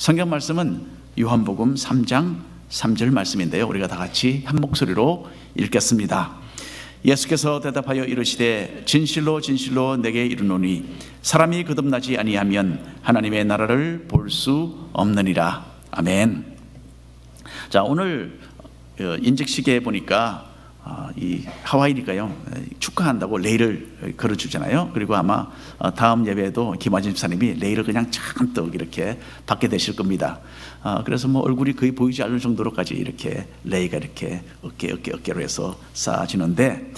성경 말씀은 요한복음 3장 3절 말씀인데요, 우리가 다 같이 한 목소리로 읽겠습니다. 예수께서 대답하여 이르시되 진실로 진실로 내게 이르노니 사람이 거듭나지 아니하면 하나님의 나라를 볼 수 없느니라. 아멘. 자, 오늘 인직식에 보니까 이 하와이니까요, 축하한다고 레일을 걸어주잖아요. 그리고 아마 다음 예배에도 김화진 집사님이 레일을 그냥 잔뜩 이렇게 받게 되실 겁니다. 그래서 뭐 얼굴이 거의 보이지 않을 정도로까지 이렇게 레이가 이렇게 어깨로 해서 쌓아지는데,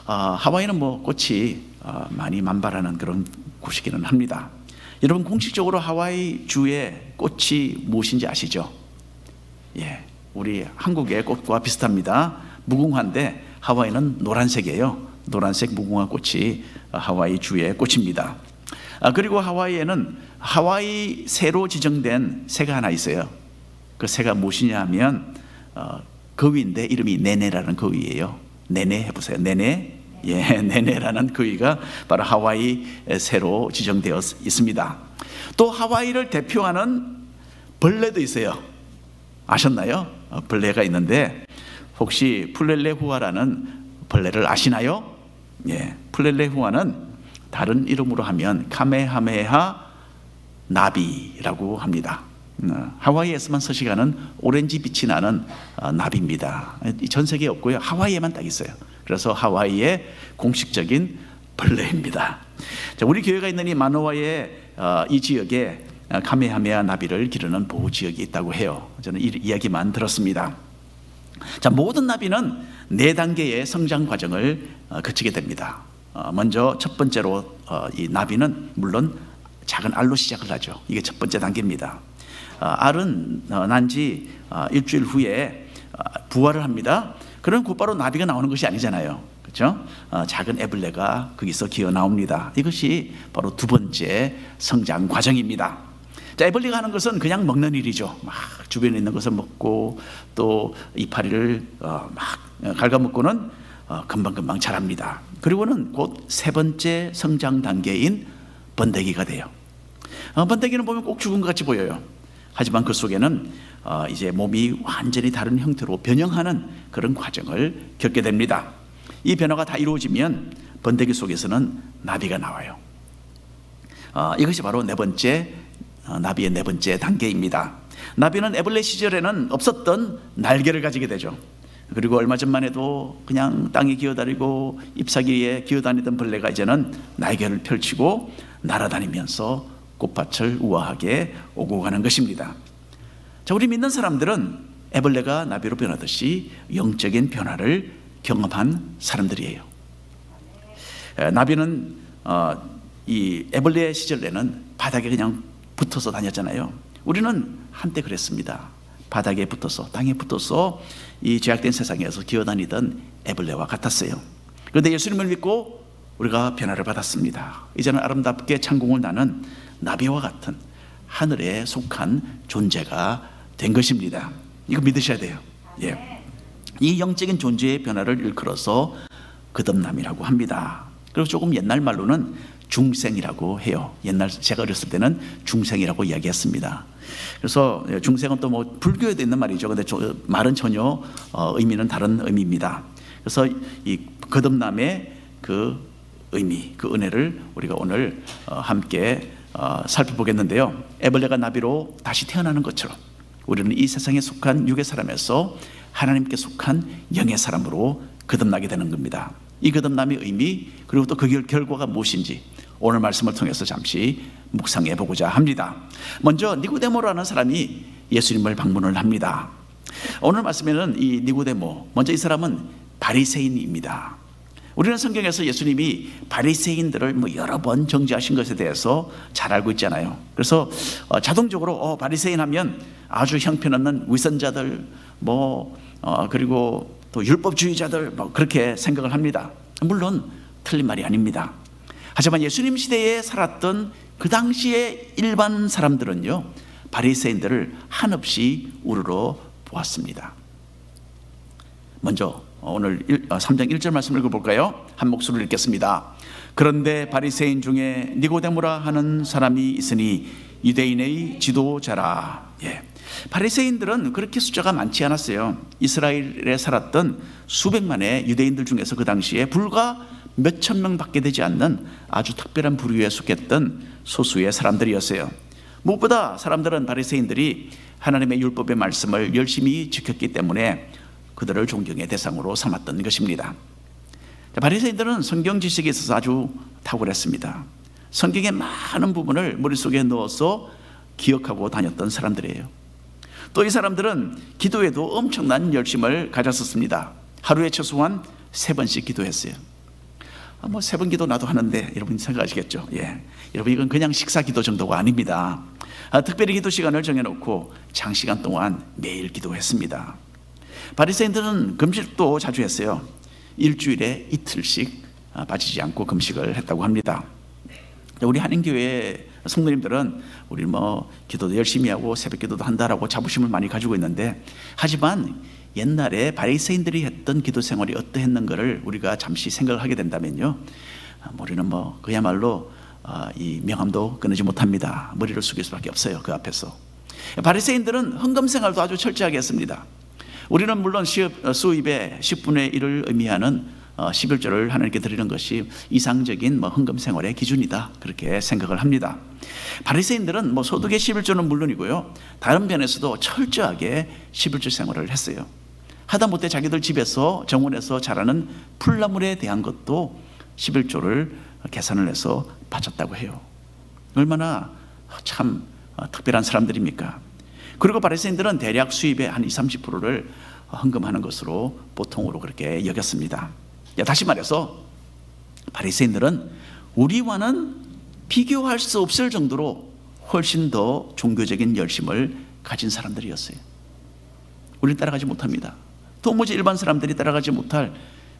하와이는 뭐 꽃이 많이 만발하는 그런 곳이기는 합니다. 여러분, 공식적으로 하와이 주의 꽃이 무엇인지 아시죠? 예, 우리 한국의 꽃과 비슷합니다. 무궁화인데 하와이는 노란색이에요. 노란색 무궁화 꽃이 하와이 주의 꽃입니다. 그리고 하와이에는 하와이 새로 지정된 새가 하나 있어요. 그 새가 무엇이냐 하면 거위인데 이름이 네네라는 거위예요. 네네 해보세요. 네네. 예, 네네라는 거위가 바로 하와이 새로 지정되어 있습니다. 또 하와이를 대표하는 벌레도 있어요. 아셨나요? 벌레가 있는데 혹시 플렐레후아라는 벌레를 아시나요? 예, 플렐레후아는 다른 이름으로 하면 카메하메하 나비라고 합니다. 하와이에서만 서식하는 오렌지 빛이 나는 나비입니다. 전 세계에 없고요, 하와이에만 딱 있어요. 그래서 하와이의 공식적인 벌레입니다. 자, 우리 교회가 있는 이 마노아의 이 지역에 카메하메하 나비를 기르는 보호 지역이 있다고 해요. 저는 이 이야기만 들었습니다. 자, 모든 나비는 4단계의 성장 과정을 거치게 됩니다. 먼저 첫 번째로 이 나비는 물론 작은 알로 시작을 하죠. 이게 첫 번째 단계입니다. 알은 난 지 일주일 후에 부화를 합니다. 그럼 곧바로 나비가 나오는 것이 아니잖아요. 그렇죠? 작은 애벌레가 거기서 기어 나옵니다. 이것이 바로 두 번째 성장 과정입니다. 자, 애벌레가 하는 것은 그냥 먹는 일이죠. 막 주변에 있는 것을 먹고 또 이파리를 막 갉아먹고는 금방금방 자랍니다. 그리고는 곧 세 번째 성장 단계인 번데기가 돼요. 번데기는 보면 꼭 죽은 것 같이 보여요. 하지만 그 속에는 이제 몸이 완전히 다른 형태로 변형하는 그런 과정을 겪게 됩니다. 이 변화가 다 이루어지면 번데기 속에서는 나비가 나와요. 이것이 바로 나비의 네 번째 단계입니다. 나비는 애벌레 시절에는 없었던 날개를 가지게 되죠. 그리고 얼마 전만 해도 그냥 땅에 기어다니고 잎사귀에 기어다니던 벌레가 이제는 날개를 펼치고 날아다니면서 꽃밭을 우아하게 오고 가는 것입니다. 자, 우리 믿는 사람들은 애벌레가 나비로 변하듯이 영적인 변화를 경험한 사람들이에요. 나비는 이 애벌레 시절에는 바닥에 그냥 붙어서 다녔잖아요. 우리는 한때 그랬습니다. 바닥에 붙어서, 땅에 붙어서 이 죄악된 세상에서 기어다니던 애벌레와 같았어요. 그런데 예수님을 믿고 우리가 변화를 받았습니다. 이제는 아름답게 창공을 나는 나비와 같은 하늘에 속한 존재가 된 것입니다. 이거 믿으셔야 돼요. 예. 이 영적인 존재의 변화를 일컬어서 거듭남이라고 합니다. 그리고 조금 옛날 말로는 중생이라고 해요. 옛날 제가 어렸을 때는 중생이라고 이야기했습니다. 그래서 중생은 또 뭐 불교에도 있는 말이죠. 근데 말은 전혀 의미는 다른 의미입니다. 그래서 이 거듭남의 그 의미, 그 은혜를 우리가 오늘 함께 살펴보겠는데요. 애벌레가 나비로 다시 태어나는 것처럼 우리는 이 세상에 속한 육의 사람에서 하나님께 속한 영의 사람으로 거듭나게 되는 겁니다. 이 거듭남의 의미, 그리고 또 그 결과가 무엇인지 오늘 말씀을 통해서 잠시 묵상해 보고자 합니다. 먼저 니고데모라는 사람이 예수님을 방문을 합니다. 오늘 말씀에는 이 니고데모, 먼저 이 사람은 바리새인입니다. 우리는 성경에서 예수님이 바리새인들을 뭐 여러 번 정죄하신 것에 대해서 잘 알고 있잖아요. 그래서 자동적으로 바리새인 하면 아주 형편없는 위선자들, 그리고 또 율법주의자들, 그렇게 생각을 합니다. 물론 틀린 말이 아닙니다. 하지만 예수님 시대에 살았던 그 당시의 일반 사람들은요, 바리새인들을 한없이 우러러 보았습니다. 먼저 오늘 3장 1절 말씀을 읽어볼까요? 한 목소리로 읽겠습니다. 그런데 바리새인 중에 니고데모라 하는 사람이 있으니 유대인의 지도자라. 바리새인들은 그렇게 숫자가 많지 않았어요. 이스라엘에 살았던 수백만의 유대인들 중에서 그 당시에 불과 몇천 명밖에 되지 않는 아주 특별한 부류에 속했던 소수의 사람들이었어요. 무엇보다 사람들은 바리새인들이 하나님의 율법의 말씀을 열심히 지켰기 때문에 그들을 존경의 대상으로 삼았던 것입니다. 바리새인들은 성경 지식에 있어서 아주 탁월했습니다. 성경의 많은 부분을 머릿속에 넣어서 기억하고 다녔던 사람들이에요. 또 이 사람들은 기도에도 엄청난 열심을 가졌었습니다. 하루에 최소한 3번씩 기도했어요. 3번 기도 나도 하는데 여러분 생각하시겠죠? 여러분 이건 그냥 식사 기도 정도가 아닙니다. 특별히 기도 시간을 정해놓고 장시간 동안 매일 기도했습니다. 바리새인들은 금식도 자주 했어요. 일주일에 이틀씩 빠지지 않고 금식을 했다고 합니다. 우리 한인교회 성도님들은 우리 기도도 열심히 하고 새벽 기도도 한다라고 자부심을 많이 가지고 있는데, 하지만 옛날에 바리새인들이 했던 기도 생활이 어떠했는가를 우리가 잠시 생각을 하게 된다면요, 우리는 그야말로 이 명함도 끊지 못합니다. 머리를 숙일 수밖에 없어요. 그 앞에서. 바리새인들은 헌금 생활도 아주 철저하게 했습니다. 우리는 물론 수입의 10분의 1을 의미하는 11조를 하나님께 드리는 것이 이상적인 헌금 생활의 기준이다, 그렇게 생각을 합니다. 바리새인들은 소득의 11조는 물론이고요, 다른 면에서도 철저하게 11조 생활을 했어요. 하다못해 자기들 집에서 정원에서 자라는 풀나물에 대한 것도 11조를 계산을 해서 바쳤다고 해요. 얼마나 참 특별한 사람들입니까? 그리고 바리새인들은 대략 수입의 한 20-30%를 헌금하는 것으로 보통으로 그렇게 여겼습니다. 다시 말해서 바리새인들은 우리와는 비교할 수 없을 정도로 훨씬 더 종교적인 열심을 가진 사람들이었어요. 우리는 따라가지 못합니다. 도무지 일반 사람들이 따라가지 못할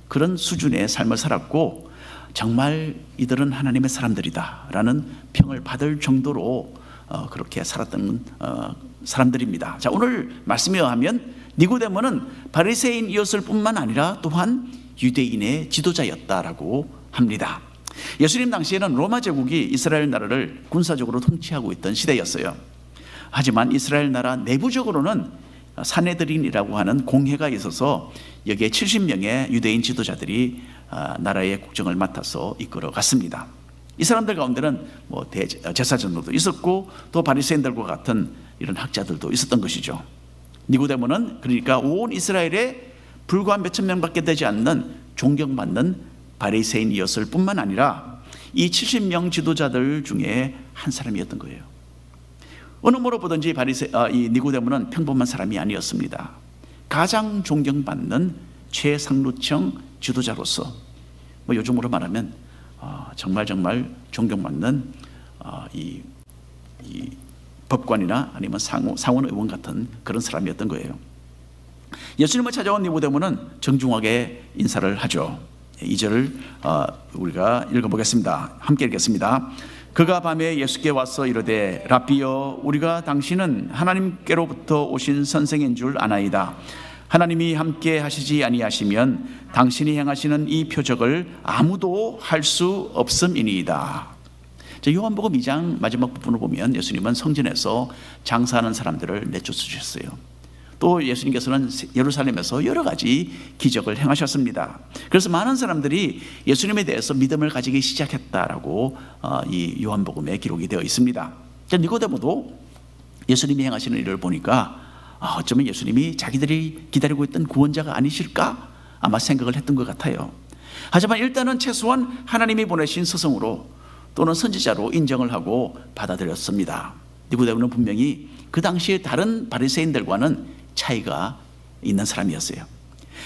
그런 수준의 삶을 살았고, 정말 이들은 하나님의 사람들이다 라는 평을 받을 정도로 그렇게 살았던 사람들입니다. 자, 오늘 말씀에 의하면 니고데모는 바리새인이었을 뿐만 아니라 또한 유대인의 지도자였다라고 합니다. 예수님 당시에는 로마 제국이 이스라엘 나라를 군사적으로 통치하고 있던 시대였어요. 하지만 이스라엘 나라 내부적으로는 사네드린이라고 하는 공회가 있어서 여기에 70명의 유대인 지도자들이 나라의 국정을 맡아서 이끌어 갔습니다. 이 사람들 가운데는 제사장들도 있었고 또 바리새인들과 같은 이런 학자들도 있었던 것이죠. 니고데모는 그러니까 온 이스라엘에 불과 몇천 명밖에 되지 않는 존경받는 바리새인이었을 뿐만 아니라 이 70명 지도자들 중에 한 사람이었던 거예요. 어느 뭐로 보든지 이 니고데모는 평범한 사람이 아니었습니다. 가장 존경받는 최상류층 지도자로서 요즘으로 말하면 정말 존경받는 이 법관이나 아니면 상원 의원 같은 그런 사람이었던 거예요. 예수님을 찾아온 니고데모는 정중하게 인사를 하죠. 2절을 우리가 읽어보겠습니다. 함께 읽겠습니다. 그가 밤에 예수께 와서 이르되 랍비여, 우리가 당신은 하나님께로부터 오신 선생인 줄 아나이다. 하나님이 함께 하시지 아니하시면 당신이 행하시는 이 표적을 아무도 할 수 없음이니이다. 요한복음 2장 마지막 부분을 보면 예수님은 성전에서 장사하는 사람들을 내쫓으셨어요. 또 예수님께서는 예루살렘에서 여러 가지 기적을 행하셨습니다. 그래서 많은 사람들이 예수님에 대해서 믿음을 가지기 시작했다라고 이 요한복음에 기록이 되어 있습니다. 니고데모도 예수님이 행하시는 일을 보니까 어쩌면 예수님이 자기들이 기다리고 있던 구원자가 아니실까 아마 생각을 했던 것 같아요. 하지만 일단은 최소한 하나님이 보내신 스승으로 또는 선지자로 인정을 하고 받아들였습니다. 니고데모는 분명히 그 당시에 다른 바리새인들과는 차이가 있는 사람이었어요.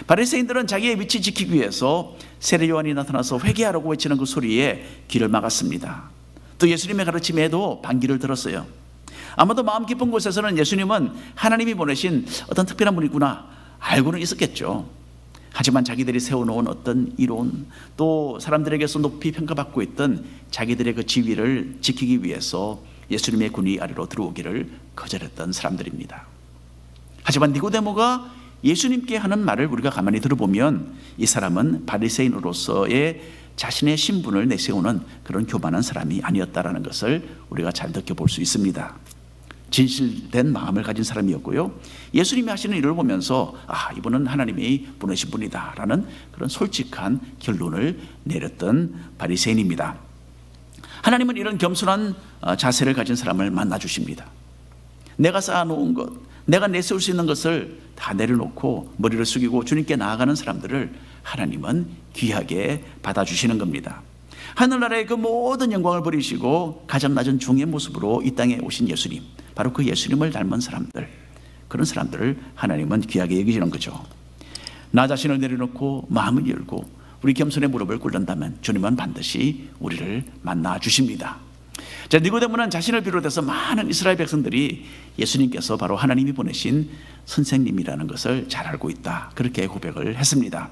바리새인들은 자기의 위치 지키기 위해서 세례 요한이 나타나서 회개하라고 외치는 그 소리에 귀를 막았습니다. 또 예수님의 가르침에도 반기를 들었어요. 아마도 마음 깊은 곳에서는 예수님은 하나님이 보내신 어떤 특별한 분이구나 알고는 있었겠죠. 하지만 자기들이 세워놓은 어떤 이론, 또 사람들에게서 높이 평가받고 있던 자기들의 그 지위를 지키기 위해서 예수님의 군의 아래로 들어오기를 거절했던 사람들입니다. 하지만 니고데모가 예수님께 하는 말을 우리가 가만히 들어보면 이 사람은 바리새인으로서의 자신의 신분을 내세우는 그런 교만한 사람이 아니었다라는 것을 우리가 잘 느껴볼 수 있습니다. 진실된 마음을 가진 사람이었고요, 예수님이 하시는 일을 보면서 이분은 하나님이 보내신 분이다 라는 그런 솔직한 결론을 내렸던 바리새인입니다. 하나님은 이런 겸손한 자세를 가진 사람을 만나주십니다. 내가 쌓아놓은 것, 내가 내세울 수 있는 것을 다 내려놓고 머리를 숙이고 주님께 나아가는 사람들을 하나님은 귀하게 받아주시는 겁니다. 하늘나라의 그 모든 영광을 버리시고 가장 낮은 종의 모습으로 이 땅에 오신 예수님, 바로 그 예수님을 닮은 사람들, 그런 사람들을 하나님은 귀하게 여기시는 거죠. 나 자신을 내려놓고 마음을 열고 우리 겸손의 무릎을 꿇는다면 주님은 반드시 우리를 만나 주십니다. 자, 니고데모는 자신을 비롯해서 많은 이스라엘 백성들이 예수님께서 바로 하나님이 보내신 선생님이라는 것을 잘 알고 있다, 그렇게 고백을 했습니다.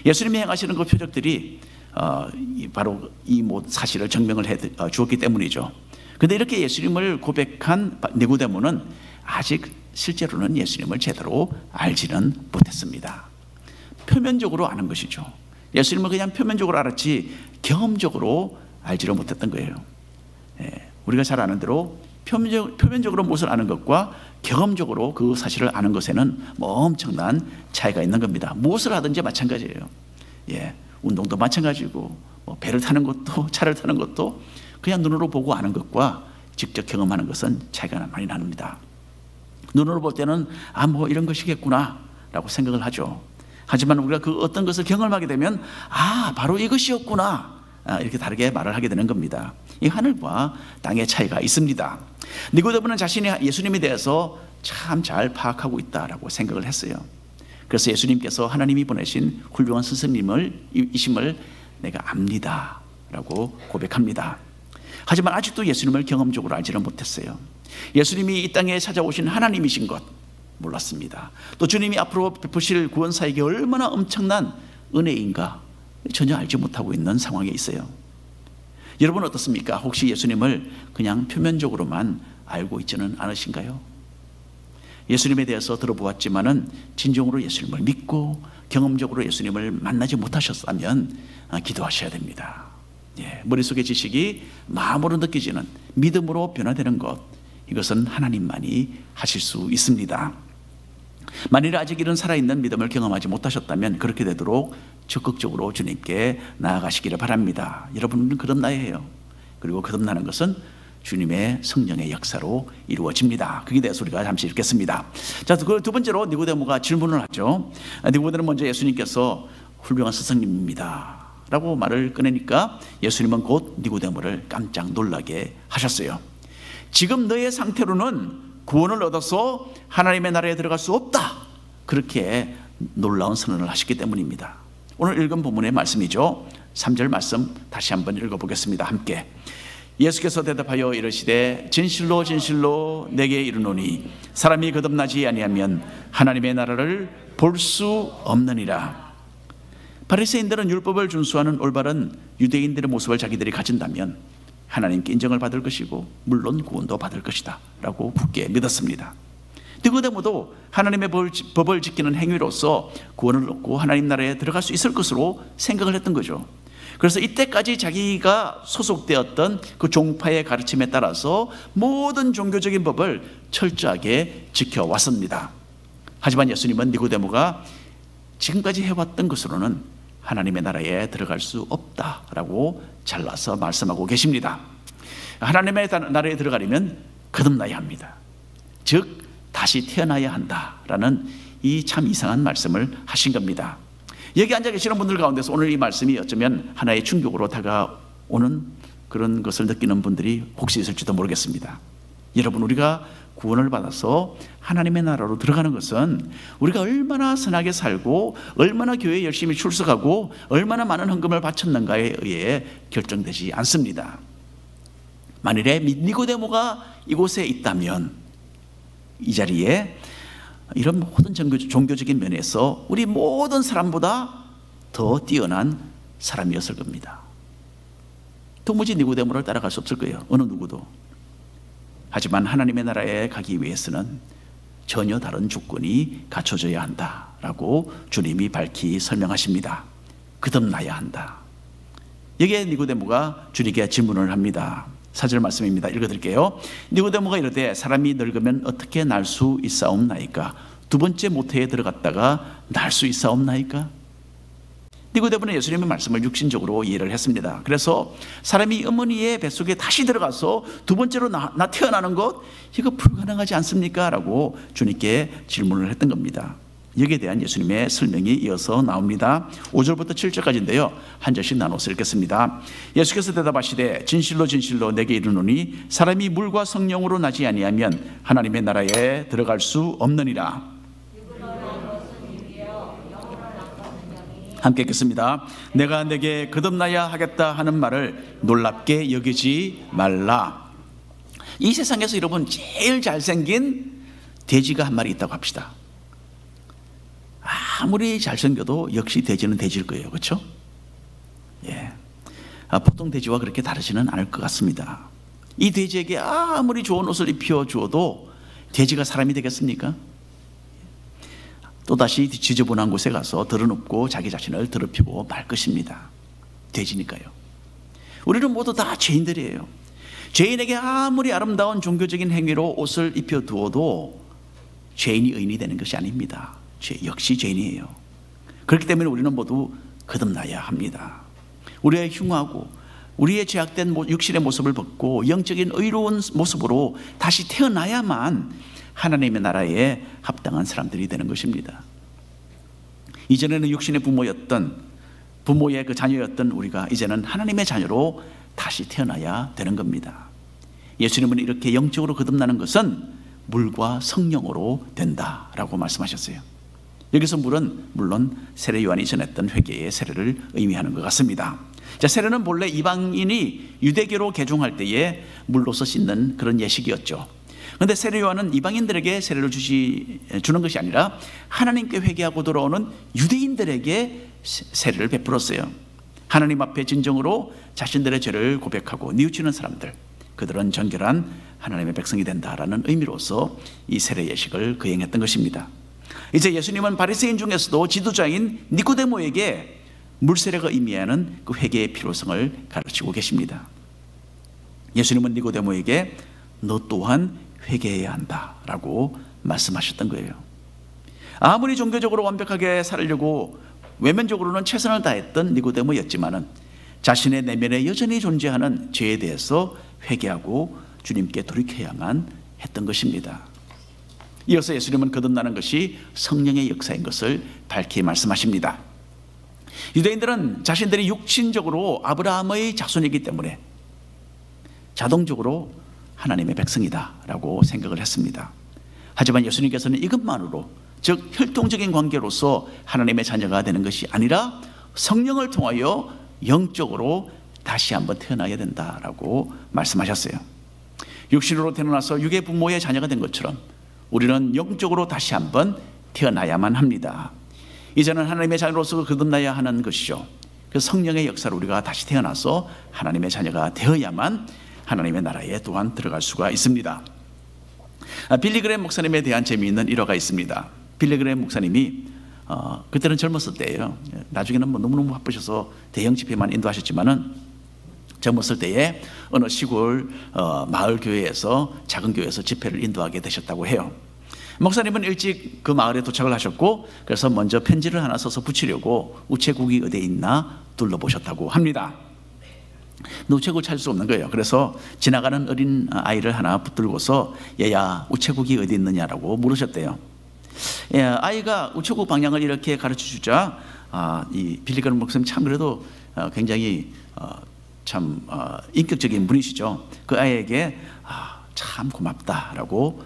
예수님이 행하시는 그 표적들이 바로 이 사실을 증명을 해 주었기 때문이죠. 그런데 이렇게 예수님을 고백한 니고데모는 아직 실제로는 예수님을 제대로 알지는 못했습니다. 표면적으로 아는 것이죠. 예수님을 그냥 표면적으로 알았지 경험적으로 알지를 못했던 거예요. 우리가 잘 아는 대로 표면적으로 무엇을 아는 것과 경험적으로 그 사실을 아는 것에는 엄청난 차이가 있는 겁니다. 무엇을 하든지 마찬가지예요. 운동도 마찬가지고 배를 타는 것도 차를 타는 것도 그냥 눈으로 보고 아는 것과 직접 경험하는 것은 차이가 많이 납니다. 눈으로 볼 때는 이런 것이겠구나 라고 생각을 하죠. 하지만 우리가 그 어떤 것을 경험하게 되면 바로 이것이었구나, 이렇게 다르게 말을 하게 되는 겁니다. 이 하늘과 땅의 차이가 있습니다. 니고데모는 자신이 예수님에 대해서 참 잘 파악하고 있다라고 생각을 했어요. 그래서 예수님께서 하나님이 보내신 훌륭한 스승님이심을 내가 압니다 라고 고백합니다. 하지만 아직도 예수님을 경험적으로 알지는 못했어요. 예수님이 이 땅에 찾아오신 하나님이신 것 몰랐습니다. 또 주님이 앞으로 베푸실 구원사에게 얼마나 엄청난 은혜인가 전혀 알지 못하고 있는 상황에 있어요. 여러분 어떻습니까? 혹시 예수님을 그냥 표면적으로만 알고 있지는 않으신가요? 예수님에 대해서 들어보았지만은 진정으로 예수님을 믿고 경험적으로 예수님을 만나지 못하셨다면 기도하셔야 됩니다. 머릿속의 지식이 마음으로 느껴지는 믿음으로 변화되는 것, 이것은 하나님만이 하실 수 있습니다. 만일 아직 이런 살아있는 믿음을 경험하지 못하셨다면 그렇게 되도록 적극적으로 주님께 나아가시기를 바랍니다. 여러분은 거듭나야 해요. 그리고 거듭나는 것은 주님의 성령의 역사로 이루어집니다. 거기에 대해서 우리가 잠시 읽겠습니다. 자, 그 두 번째로 니고데모가 질문을 하죠. 니고데모는 먼저 예수님께서 훌륭한 스승님입니다 라고 말을 꺼내니까 예수님은 곧 니고데모를 깜짝 놀라게 하셨어요. 지금 너의 상태로는 구원을 얻어서 하나님의 나라에 들어갈 수 없다, 그렇게 놀라운 선언을 하셨기 때문입니다. 오늘 읽은 본문의 말씀이죠. 3절 말씀 다시 한번 읽어보겠습니다. 함께. 예수께서 대답하여 이르시되 진실로 진실로 내게 이르노니 사람이 거듭나지 아니하면 하나님의 나라를 볼 수 없느니라. 바리새인들은 율법을 준수하는 올바른 유대인들의 모습을 자기들이 가진다면 하나님께 인정을 받을 것이고 물론 구원도 받을 것이다 라고 굳게 믿었습니다. 니고데모도 하나님의 법을 지키는 행위로서 구원을 얻고 하나님 나라에 들어갈 수 있을 것으로 생각을 했던 거죠. 그래서 이때까지 자기가 소속되었던 그 종파의 가르침에 따라서 모든 종교적인 법을 철저하게 지켜왔습니다. 하지만 예수님은 니고데모가 지금까지 해왔던 것으로는 하나님의 나라에 들어갈 수 없다라고 잘라서 말씀하고 계십니다. 하나님의 나라에 들어가려면 거듭나야 합니다. 즉 다시 태어나야 한다라는 이 참 이상한 말씀을 하신 겁니다. 여기 앉아 계시는 분들 가운데서 오늘 이 말씀이 어쩌면 하나의 충격으로 다가오는 그런 것을 느끼는 분들이 혹시 있을지도 모르겠습니다. 여러분, 우리가 구원을 받아서 하나님의 나라로 들어가는 것은 우리가 얼마나 선하게 살고 얼마나 교회에 열심히 출석하고 얼마나 많은 헌금을 바쳤는가에 의해 결정되지 않습니다. 만일에 니고데모가 이곳에 있다면 이 자리에 이런 모든 종교적인 면에서 우리 모든 사람보다 더 뛰어난 사람이었을 겁니다. 도무지 니고데모를 따라갈 수 없을 거예요. 어느 누구도. 하지만 하나님의 나라에 가기 위해서는 전혀 다른 조건이 갖춰져야 한다라고 주님이 밝히 설명하십니다. 거듭나야 한다. 여기에 니고데모가 주님께 질문을 합니다. 4절 말씀입니다. 읽어드릴게요. 니고데모가 이르되 사람이 늙으면 어떻게 날 수 있사옵나이까? 두 번째 모태에 들어갔다가 날 수 있사옵나이까? 니고데모는 예수님의 말씀을 육신적으로 이해를 했습니다. 그래서 사람이 어머니의 뱃속에 다시 들어가서 두 번째로 나 태어나는 것, 이거 불가능하지 않습니까? 라고 주님께 질문을 했던 겁니다. 여기에 대한 예수님의 설명이 이어서 나옵니다. 5절부터 7절까지인데요, 한 절씩 나눠서 읽겠습니다. 예수께서 대답하시되 진실로 진실로 내게 이르노니 사람이 물과 성령으로 나지 아니하면 하나님의 나라에 들어갈 수 없느니라. 함께 읽겠습니다. 내가 내게 거듭나야 하겠다 하는 말을 놀랍게 여기지 말라. 이 세상에서 여러분 제일 잘생긴 돼지가 한 마리 있다고 합시다. 아무리 잘생겨도 역시 돼지는 돼지일 거예요. 그렇죠? 예. 보통 돼지와 그렇게 다르지는 않을 것 같습니다. 이 돼지에게 아무리 좋은 옷을 입혀 주어도 돼지가 사람이 되겠습니까? 또다시 지저분한 곳에 가서 드러눕고 자기 자신을 더럽히고 말 것입니다. 돼지니까요. 우리는 모두 다 죄인들이에요. 죄인에게 아무리 아름다운 종교적인 행위로 옷을 입혀 두어도 죄인이 의인이 되는 것이 아닙니다. 역시 죄인이에요. 그렇기 때문에 우리는 모두 거듭나야 합니다. 우리의 흉하고 우리의 죄악된 육신의 모습을 벗고 영적인 의로운 모습으로 다시 태어나야만 하나님의 나라에 합당한 사람들이 되는 것입니다. 이전에는 육신의 부모의 그 자녀였던 우리가 이제는 하나님의 자녀로 다시 태어나야 되는 겁니다. 예수님은 이렇게 영적으로 거듭나는 것은 물과 성령으로 된다라고 말씀하셨어요. 여기서 물은 물론 세례 요한이 전했던 회개의 세례를 의미하는 것 같습니다. 자, 세례는 본래 이방인이 유대교로 개종할 때에 물로서 씻는 그런 예식이었죠. 그런데 세례 요한은 이방인들에게 세례를 주는 것이 아니라 하나님께 회개하고 돌아오는 유대인들에게 세례를 베풀었어요. 하나님 앞에 진정으로 자신들의 죄를 고백하고 뉘우치는 사람들, 그들은 정결한 하나님의 백성이 된다라는 의미로서 이 세례 예식을 거행했던 것입니다. 이제 예수님은 바리새인 중에서도 지도자인 니고데모에게 물세례가 의미하는 그 회개의 필요성을 가르치고 계십니다. 예수님은 니고데모에게 너 또한 회개해야 한다라고 말씀하셨던 거예요. 아무리 종교적으로 완벽하게 살려고 외면적으로는 최선을 다했던 니고데모였지만은 자신의 내면에 여전히 존재하는 죄에 대해서 회개하고 주님께 돌이켜야만 했던 것입니다. 이어서 예수님은 거듭나는 것이 성령의 역사인 것을 밝히 말씀하십니다. 유대인들은 자신들이 육신적으로 아브라함의 자손이기 때문에 자동적으로 하나님의 백성이다 라고 생각을 했습니다. 하지만 예수님께서는 이것만으로, 즉 혈통적인 관계로서 하나님의 자녀가 되는 것이 아니라 성령을 통하여 영적으로 다시 한번 태어나야 된다라고 말씀하셨어요. 육신으로 태어나서 육의 부모의 자녀가 된 것처럼 우리는 영적으로 다시 한번 태어나야만 합니다. 이제는 하나님의 자녀로서 거듭나야 하는 것이죠. 그 성령의 역사로 우리가 다시 태어나서 하나님의 자녀가 되어야만 하나님의 나라에 또한 들어갈 수가 있습니다. 빌리 그레이엄 목사님에 대한 재미있는 일화가 있습니다. 빌리 그레이엄 목사님이 그때는 젊었을 때예요. 나중에는 뭐 너무너무 바쁘셔서 대형 집회만 인도하셨지만은 젊었을 때에 어느 시골 마을 교회에서, 작은 교회에서 집회를 인도하게 되셨다고 해요. 목사님은 일찍 그 마을에 도착을 하셨고, 그래서 먼저 편지를 하나 써서 붙이려고 우체국이 어디에 있나 둘러보셨다고 합니다. 근데 우체국을 찾을 수 없는 거예요. 그래서 지나가는 어린 아이를 하나 붙들고서 얘야 우체국이 어디 있느냐라고 물으셨대요. 예, 아이가 우체국 방향을 이렇게 가르쳐 주자 이 빌리 그레이엄 목사님 참 그래도 굉장히 참 인격적인 분이시죠. 그 아이에게 참 고맙다라고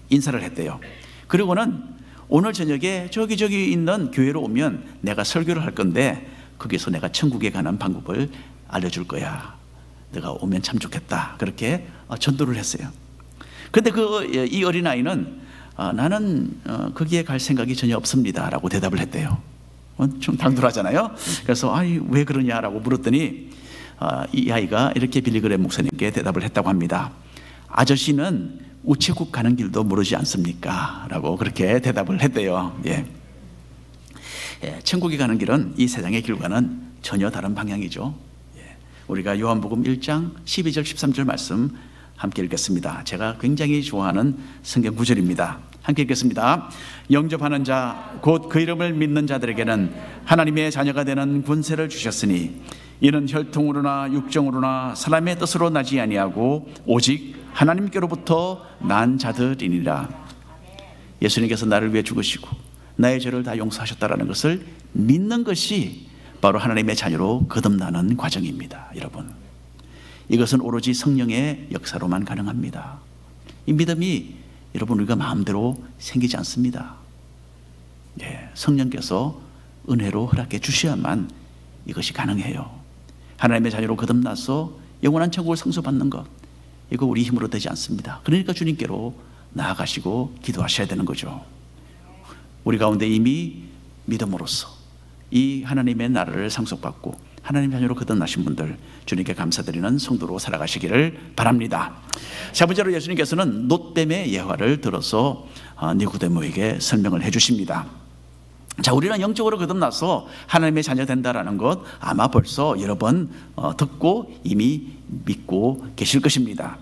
인사를 했대요. 그리고는 오늘 저녁에 저기 있는 교회로 오면 내가 설교를 할 건데 거기서 내가 천국에 가는 방법을 알려줄 거야. 내가 오면 참 좋겠다. 그렇게 전도를 했어요. 그런데 이 어린아이는 나는 거기에 갈 생각이 전혀 없습니다 라고 대답을 했대요. 좀 당돌하잖아요. 그래서 왜 그러냐라고 물었더니 이 아이가 이렇게 빌리 그레이엄 목사님께 대답을 했다고 합니다. 아저씨는 우체국 가는 길도 모르지 않습니까? 라고 그렇게 대답을 했대요. 예. 천국에 가는 길은 이 세상의 길과는 전혀 다른 방향이죠. 우리가 요한복음 1장 12절 13절 말씀 함께 읽겠습니다. 제가 굉장히 좋아하는 성경 구절입니다. 함께 읽겠습니다. 영접하는 자 곧 그 이름을 믿는 자들에게는 하나님의 자녀가 되는 권세를 주셨으니 이는 혈통으로나 육정으로나 사람의 뜻으로 나지 아니하고 오직 하나님께로부터 난 자들이니라. 예수님께서 나를 위해 죽으시고 나의 죄를 다 용서하셨다라는 것을 믿는 것이 바로 하나님의 자녀로 거듭나는 과정입니다. 여러분, 이것은 오로지 성령의 역사로만 가능합니다. 이 믿음이 여러분 우리가 마음대로 생기지 않습니다. 성령께서 은혜로 허락해 주셔야만 이것이 가능해요. 하나님의 자녀로 거듭나서 영원한 천국을 상속받는 것, 이거 우리 힘으로 되지 않습니다. 그러니까 주님께로 나아가시고 기도하셔야 되는 거죠. 우리 가운데 이미 믿음으로써 이 하나님의 나라를 상속받고 하나님 자녀로 거듭나신 분들, 주님께 감사드리는 성도로 살아가시기를 바랍니다. 세 번째로 예수님께서는 놋뱀의 예화를 들어서 니고데모에게 설명을 해주십니다. 자, 우리는 영적으로 거듭나서 하나님의 자녀 된다라는 것 아마 벌써 여러 번 듣고 이미 믿고 계실 것입니다.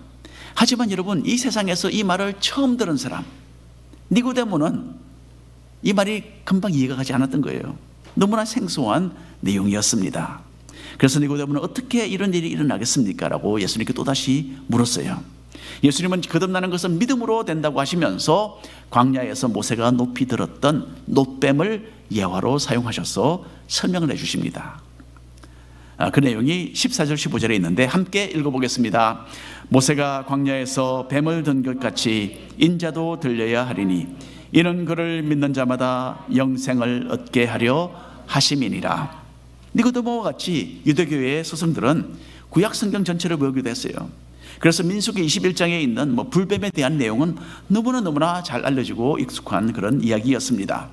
하지만 여러분, 이 세상에서 이 말을 처음 들은 사람 니고데모는 이 말이 금방 이해가 가지 않았던 거예요. 너무나 생소한 내용이었습니다. 그래서 니고데모는 어떻게 이런 일이 일어나겠습니까? 라고 예수님께 또다시 물었어요. 예수님은 거듭나는 것은 믿음으로 된다고 하시면서 광야에서 모세가 높이 들었던 놋뱀을 예화로 사용하셔서 설명을 해 주십니다. 그 내용이 14절 15절에 있는데 함께 읽어보겠습니다. 모세가 광야에서 뱀을 든 것 같이 인자도 들려야 하리니 이는 그를 믿는 자마다 영생을 얻게 하려 하심이니라. 니고데모와 같이 유대교회의 스승들은 구약 성경 전체를 외우기도 했어요. 그래서 민수기 21장에 있는 불뱀에 대한 내용은 너무나 잘 알려지고 익숙한 그런 이야기였습니다.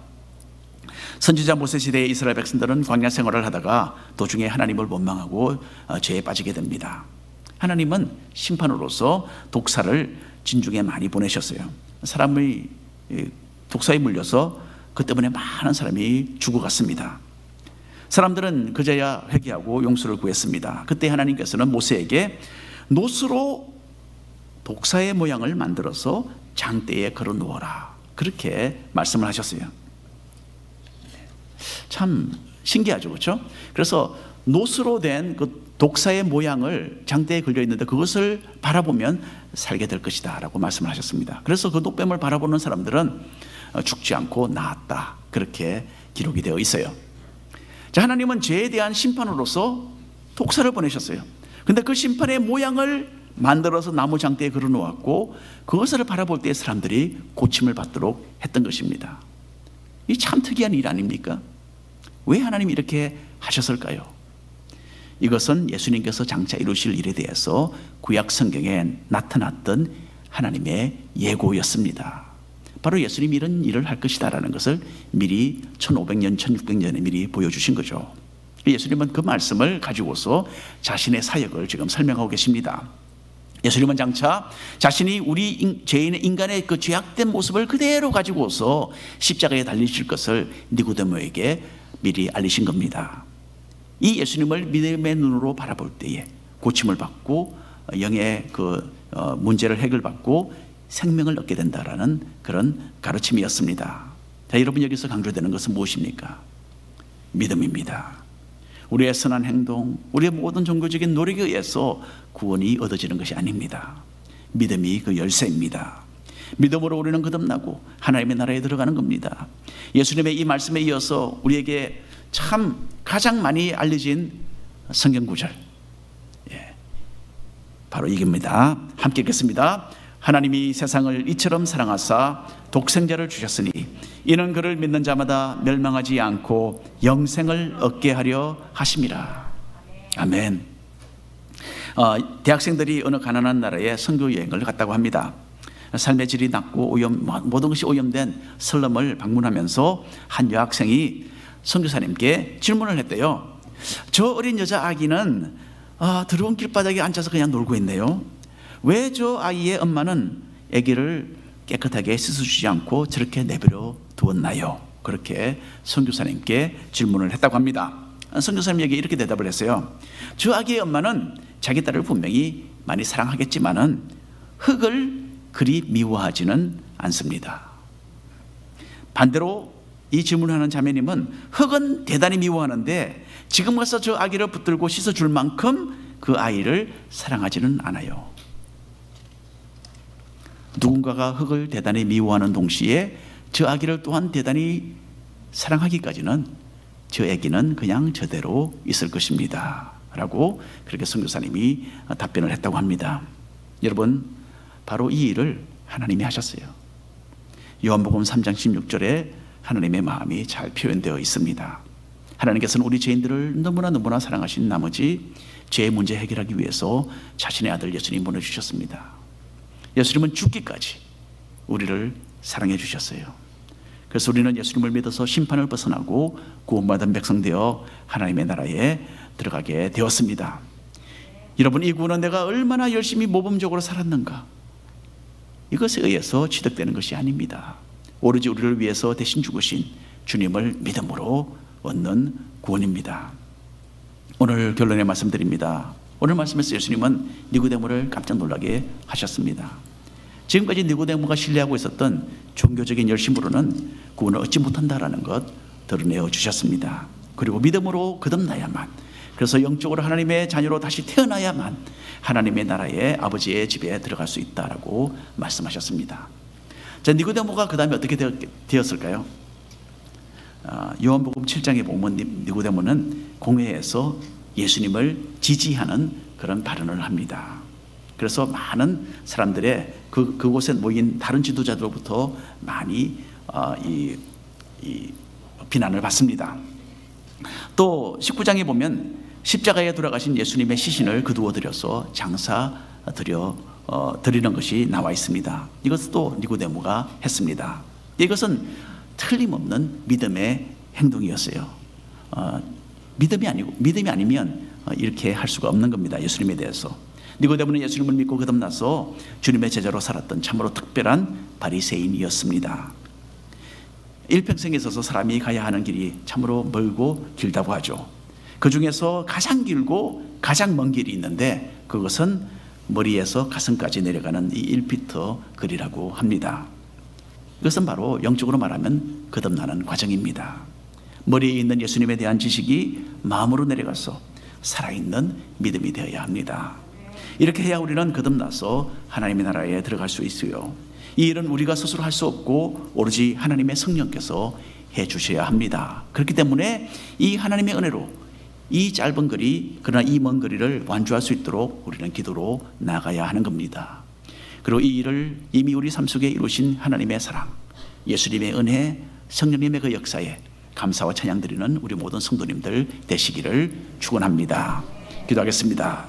선지자 모세 시대의 이스라엘 백성들은 광야 생활을 하다가 도중에 하나님을 원망하고 죄에 빠지게 됩니다. 하나님은 심판으로서 독사를 진중에 많이 보내셨어요. 사람이 독사에 물려서 그 때문에 많은 사람이 죽어갔습니다. 사람들은 그제야 회개하고 용서를 구했습니다. 그때 하나님께서는 모세에게 놋으로 독사의 모양을 만들어서 장대에 걸어 놓아라, 그렇게 말씀을 하셨어요. 참 신기하죠, 그렇죠? 그래서 놋으로 된 그 독사의 모양을 장대에 걸려 있는데 그것을 바라보면 살게 될 것이다 라고 말씀을 하셨습니다. 그래서 그 놋뱀을 바라보는 사람들은 죽지 않고 나았다, 그렇게 기록이 되어 있어요. 자, 하나님은 죄에 대한 심판으로서 독사를 보내셨어요. 근데 그 심판의 모양을 만들어서 나무 장대에 걸어 놓았고 그것을 바라볼 때 사람들이 고침을 받도록 했던 것입니다. 이 참 특이한 일 아닙니까? 왜 하나님이 이렇게 하셨을까요? 이것은 예수님께서 장차 이루실 일에 대해서 구약 성경에 나타났던 하나님의 예고였습니다. 바로 예수님이 이런 일을 할 것이다라는 것을 미리 1500년, 1600년에 미리 보여주신 거죠. 예수님은 그 말씀을 가지고서 자신의 사역을 지금 설명하고 계십니다. 예수님은 장차 자신이 우리 죄인의 인간의 그 죄악된 모습을 그대로 가지고서 십자가에 달리실 것을 니고데모에게 미리 알리신 겁니다. 이 예수님을 믿음의 눈으로 바라볼 때에 고침을 받고 영의 그 문제를 해결받고 생명을 얻게 된다라는 그런 가르침이었습니다. 자, 여러분, 여기서 강조되는 것은 무엇입니까? 믿음입니다. 우리의 선한 행동, 우리의 모든 종교적인 노력에 의해서 구원이 얻어지는 것이 아닙니다. 믿음이 그 열쇠입니다. 믿음으로 우리는 거듭나고 하나님의 나라에 들어가는 겁니다. 예수님의 이 말씀에 이어서 우리에게 참 가장 많이 알려진 성경 구절, 바로 이겁니다. 함께 읽겠습니다. 하나님이 세상을 이처럼 사랑하사 독생자를 주셨으니 이는 그를 믿는 자마다 멸망하지 않고 영생을 얻게 하려 하심이라. 아멘. 대학생들이 어느 가난한 나라에 선교 여행을 갔다고 합니다. 삶의 질이 낮고 모든 것이 오염된 슬럼을 방문하면서 한 여학생이 선교사님께 질문을 했대요. 저 어린 여자 아기는 더러운 길바닥에 앉아서 그냥 놀고 있네요. 왜 저 아이의 엄마는 아기를 깨끗하게 씻어주지 않고 저렇게 내버려 두었나요? 그렇게 선교사님께 질문을 했다고 합니다. 선교사님에게 이렇게 대답을 했어요. 저 아기의 엄마는 자기 딸을 분명히 많이 사랑하겠지만은 흙을 그리 미워하지는 않습니다. 반대로 이 질문을 하는 자매님은 흙은 대단히 미워하는데 지금 가서 저 아기를 붙들고 씻어줄 만큼 그 아이를 사랑하지는 않아요. 누군가가 흙을 대단히 미워하는 동시에 저 아기를 또한 대단히 사랑하기까지는 저 아기는 그냥 저대로 있을 것입니다 라고 그렇게 선교사님이 답변을 했다고 합니다. 여러분, 바로 이 일을 하나님이 하셨어요. 요한복음 3장 16절에 하나님의 마음이 잘 표현되어 있습니다. 하나님께서는 우리 죄인들을 너무나 사랑하신 나머지 죄의 문제 해결하기 위해서 자신의 아들 예수님 보내주셨습니다. 예수님은 죽기까지 우리를 사랑해 주셨어요. 그래서 우리는 예수님을 믿어서 심판을 벗어나고 구원받은 백성 되어 하나님의 나라에 들어가게 되었습니다. 여러분, 이 구원은 내가 얼마나 열심히 모범적으로 살았는가, 이것에 의해서 취득되는 것이 아닙니다. 오로지 우리를 위해서 대신 죽으신 주님을 믿음으로 얻는 구원입니다. 오늘 결론의 말씀드립니다. 오늘 말씀에서 예수님은 니고데모를 깜짝 놀라게 하셨습니다. 지금까지 니고데모가 신뢰하고 있었던 종교적인 열심으로는 구원을 얻지 못한다라는 것 드러내어 주셨습니다. 그리고 믿음으로 거듭나야만, 그래서 영적으로 하나님의 자녀로 다시 태어나야만 하나님의 나라의 아버지의 집에 들어갈 수 있다라고 말씀하셨습니다. 자, 니고데모가 그 다음에 어떻게 되었을까요? 요한복음 7장에 보면 니고데모는 공회에서 예수님을 지지하는 그런 발언을 합니다. 그래서 많은 사람들의 그곳에 모인 다른 지도자들로부터 많이 비난을 받습니다. 또 19장에 보면 십자가에 돌아가신 예수님의 시신을 거두어 들여서 장사 드리는 것이 나와 있습니다. 이것도 니고데모가 했습니다. 이것은 틀림없는 믿음의 행동이었어요. 믿음이 아니면 이렇게 할 수가 없는 겁니다. 예수님에 대해서. 니고데모는 예수님을 믿고 거듭나서 주님의 제자로 살았던 참으로 특별한 바리새인이었습니다. 일평생에 있어서 사람이 가야 하는 길이 참으로 멀고 길다고 하죠. 그 중에서 가장 길고 가장 먼 길이 있는데 그것은 머리에서 가슴까지 내려가는 이 1피터 거리라고 합니다. 이것은 바로 영적으로 말하면 거듭나는 과정입니다. 머리에 있는 예수님에 대한 지식이 마음으로 내려가서 살아있는 믿음이 되어야 합니다. 이렇게 해야 우리는 거듭나서 하나님의 나라에 들어갈 수 있어요. 이 일은 우리가 스스로 할 수 없고 오로지 하나님의 성령께서 해 주셔야 합니다. 그렇기 때문에 이 하나님의 은혜로 이 짧은 거리, 그러나 이 먼 거리를 완주할 수 있도록 우리는 기도로 나가야 하는 겁니다. 그리고 이 일을 이미 우리 삶 속에 이루신 하나님의 사랑, 예수님의 은혜, 성령님의 그 역사에 감사와 찬양 드리는 우리 모든 성도님들 되시기를 축원합니다. 기도하겠습니다.